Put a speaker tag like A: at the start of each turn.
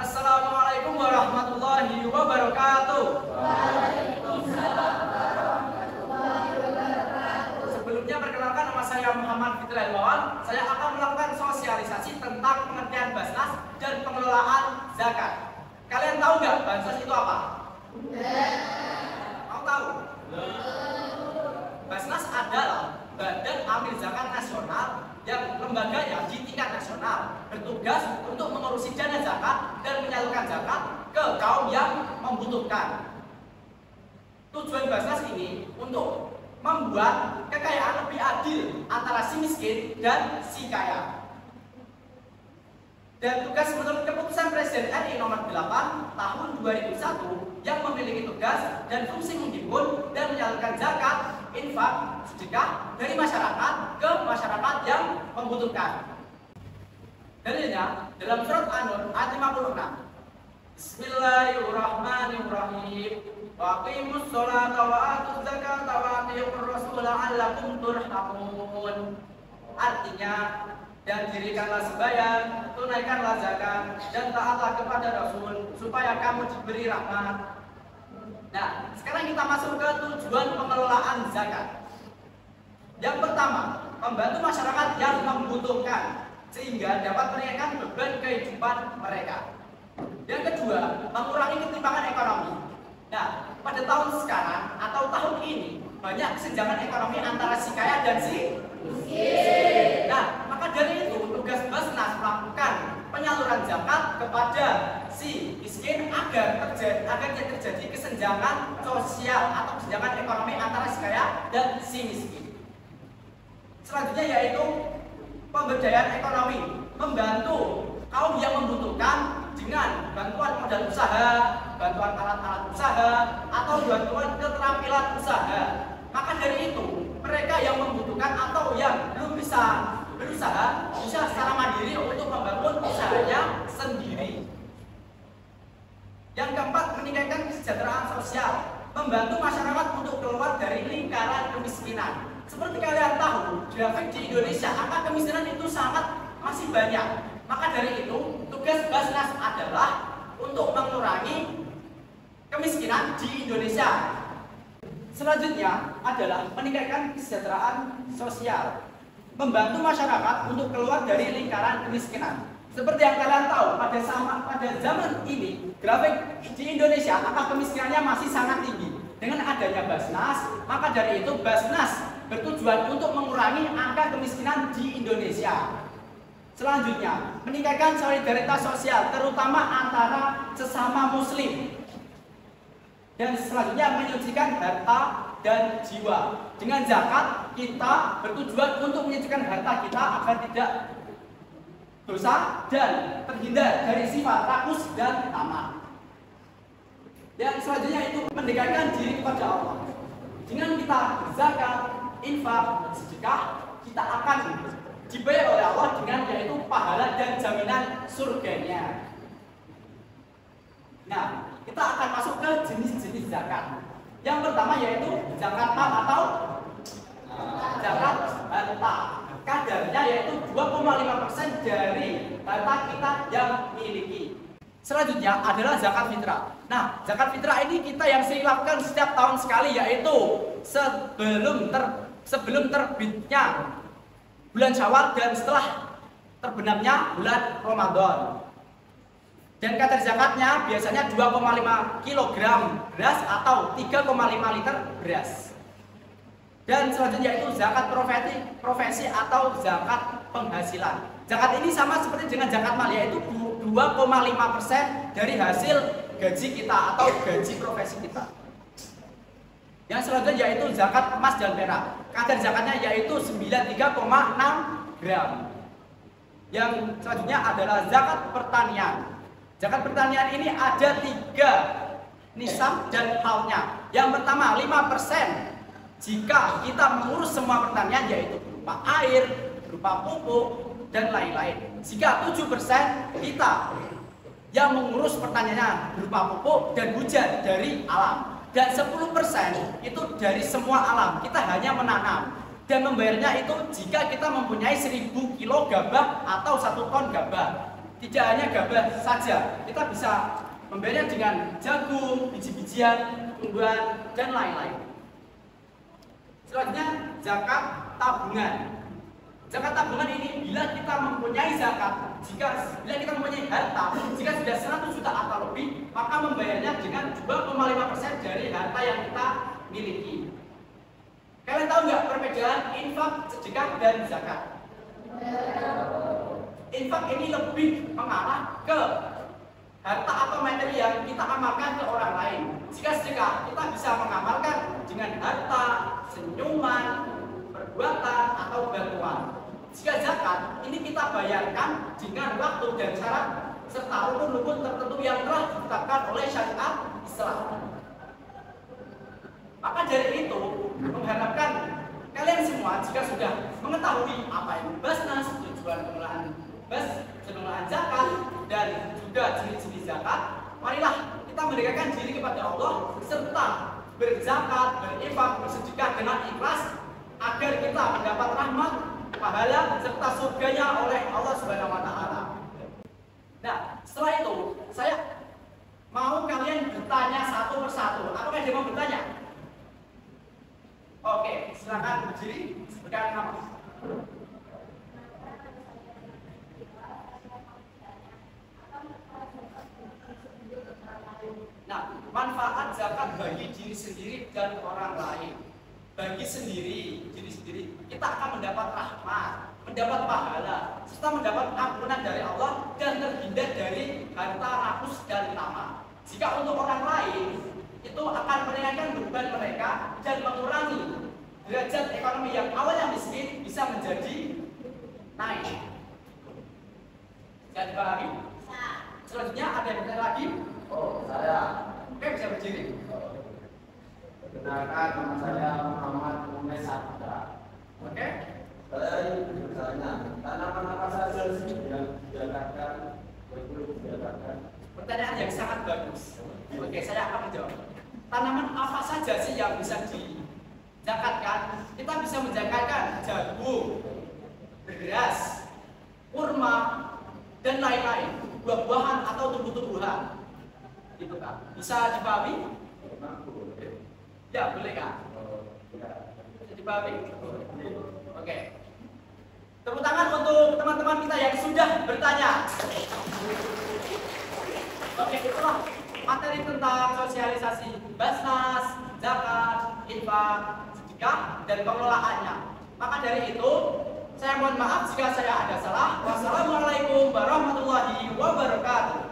A: Assalamualaikum warahmatullahi wabarakatuh.
B: Waalaikumsalam warahmatullahi wabarakatuh.
A: Sebelumnya perkenalkan, nama saya Muhammad Fitri Ilmawan. Saya akan melakukan sosialisasi tentang pengertian Basnas dan pengelolaan zakat. Kalian tahu nggak Basnas itu apa? Mau tahu? Basnas adalah Badan Amil Zakat Nasional yang lembaganya di tingkat nasional bertugas untuk mengurusi dana zakat dan menyalurkan zakat ke kaum yang membutuhkan. Tujuan Basnas ini untuk membuat kekayaan lebih adil antara si miskin dan si kaya. Dan tugas menurut keputusan Presiden RI nomor 8 tahun 2001 yang memiliki tugas dan fungsi menghimpun dan menyalurkan zakat, infak, sedekah dari masyarakat ke masyarakat yang membutuhkan. Dalilnya dalam surat An-Nur ayat 56. Bismillahirrahmanirrahim. Wa aqimus sholata wa atuz zakata wa atiiqur rasul la'allakum turhamun. Artinya, dan dirikanlah sembahyang, tunaikanlah zakat, dan taatlah kepada Rasul supaya kamu diberi rahmat. Nah, sekarang kita masuk ke tujuan pengelolaan zakat. Yang pertama, membantu masyarakat yang membutuhkan sehingga dapat meringankan beban kehidupan mereka. Yang kedua, mengurangi ketimpangan ekonomi. Nah, pada tahun sekarang atau tahun ini banyak kesenjangan ekonomi antara si kaya dan si miskin. Nah, maka dari itu tugas Basnas melakukan penyaluran zakat kepada si miskin agar tidak terjadi kesenjangan sosial atau kesenjangan ekonomi antara si kaya dan si miskin. Selanjutnya yaitu pemberdayaan ekonomi, membantu kaum yang membutuhkan dengan bantuan modal usaha, bantuan alat-alat usaha, atau bantuan keterampilan usaha. Maka dari itu, mereka yang membutuhkan atau yang belum bisa berusaha bisa secara mandiri untuk membangun usahanya sendiri. Yang keempat, meningkatkan kesejahteraan sosial, membantu masyarakat untuk keluar dari lingkaran kemiskinan. Seperti kalian tahu, grafik di Indonesia angka kemiskinan itu masih banyak. Maka dari itu, tugas Basnas adalah untuk mengurangi kemiskinan di Indonesia. Selanjutnya adalah meningkatkan kesejahteraan sosial, membantu masyarakat untuk keluar dari lingkaran kemiskinan. Seperti yang kalian tahu, pada zaman ini, grafik di Indonesia angka kemiskinannya masih sangat tinggi. Dengan adanya Basnas, maka dari itu Basnas bertujuan untuk mengurangi angka kemiskinan di Indonesia. Selanjutnya, meningkatkan solidaritas sosial, terutama antara sesama muslim. Dan selanjutnya, menyucikan harta dan jiwa. Dengan zakat, kita bertujuan untuk menyucikan harta kita agar tidak dosa dan terhindar dari sifat rakus dan tamak. Yang selanjutnya itu mendekatkan diri kepada Allah. Dengan kita zakat, infak, dan sedekah, kita akan dibayar oleh Allah dengan yaitu pahala dan jaminan surganya. Nah, kita akan masuk ke jenis-jenis zakat. Yang pertama yaitu zakat mal atau zakat harta. Kadarnya yaitu 2,5% dari harta kita yang miliki. Selanjutnya adalah zakat fitrah. Nah, zakat fitrah ini kita yang sering lakukan setiap tahun sekali, yaitu sebelum terbitnya bulan Syawal dan setelah terbenamnya bulan Ramadan. Dan kadar zakatnya biasanya 2,5 kg beras atau 3,5 liter beras. Dan selanjutnya itu zakat profesi atau zakat penghasilan. Zakat ini sama seperti dengan zakat mal, yaitu 2,5% dari hasil gaji kita atau gaji profesi kita. Yang selanjutnya yaitu zakat emas dan perak. Kadar zakatnya yaitu 93,6 gram. Yang selanjutnya adalah zakat pertanian. Zakat pertanian ini ada 3 nisab dan halnya. Yang pertama 5% jika kita mengurus semua pertanian, yaitu berupa air, berupa pupuk, dan lain-lain. Jika 7% kita yang mengurus pertaniannya berupa pupuk dan hujan dari alam. Dan 10% itu dari semua alam. Kita hanya menanam. Dan membayarnya itu jika kita mempunyai 1000 kilo gabah atau 1 ton gabah. tidak hanya gabah saja, kita bisa membayarnya dengan jagung, biji-bijian, tumbuhan, dan lain-lain. Selanjutnya, zakat tabungan. Zakat tabungan ini bila kita mempunyai zakat, bila kita mempunyai harta, jika sudah 100 juta atau lebih, maka membayarnya dengan 2,5% dari harta yang kita miliki. Kalian tahu nggak perbedaan infak, sedekah, dan zakat? Infak ini lebih mengarah ke harta atau materi yang kita amalkan ke orang lain. Jika sedekah, kita bisa mengamalkan dengan harta, senyuman, perbuatan, atau bantuan. Jika zakat, ini kita bayarkan dengan waktu dan syarat serta rukun-rukun tertentu yang telah ditetapkan oleh syariat Islam. Maka dari itu, mengharapkan kalian semua jika sudah mengetahui apa itu basnas, tujuan pengelolaan zakat, dan juga jenis-jenis zakat, marilah kita mendekatkan diri kepada Allah serta berzakat, berinfak, bersedekah dengan ikhlas agar kita mendapat rahmat, pahala, serta surganya oleh Allah Subhanahu wa Ta'ala. Nah, setelah itu saya mau kalian bertanya satu persatu. Apakah dia mau bertanya? Oke, silakan berdiri, sebutkan nama. Nah, manfaat zakat bagi diri sendiri dan orang lain. Bagi diri sendiri, kita akan mendapat rahmat, mendapat pahala, serta mendapat ampunan dari Allah dan terhindar dari harta rakus dan tamak. Jika untuk orang lain, itu akan meringankan beban mereka dan mengurangi derajat ekonomi yang awalnya miskin bisa menjadi naik. Bisa dipahami? Selanjutnya ada yang bertanya lagi?
C: Oh, saya.
A: Oke, bisa berdiri.
C: Perkenalkan, nama saya Muhammad Muhammad Sabda.
A: Oke.
C: Saya ingin bertanya, tanaman apa saja sih yang didapatkan,
A: Pertanyaan yang sangat bagus. Oke, saya akan menjawab. Tanaman apa saja sih yang bisa dizakatkan? Kita bisa menzakatkan jagung, beras, kurma, dan lain-lain, buah-buahan atau tumbuh-tumbuhan. Gitu kan? Bisa dipahami? Ya, boleh kan? Bisa dipahami? Oke. Tepuk tangan untuk teman-teman kita yang sudah bertanya. Oke, itulah materi tentang sosialisasi basnas, zakat, infak, sedekah, dan pengelolaannya. Maka dari itu, saya mohon maaf jika saya ada salah. Wassalamualaikum warahmatullahi wabarakatuh.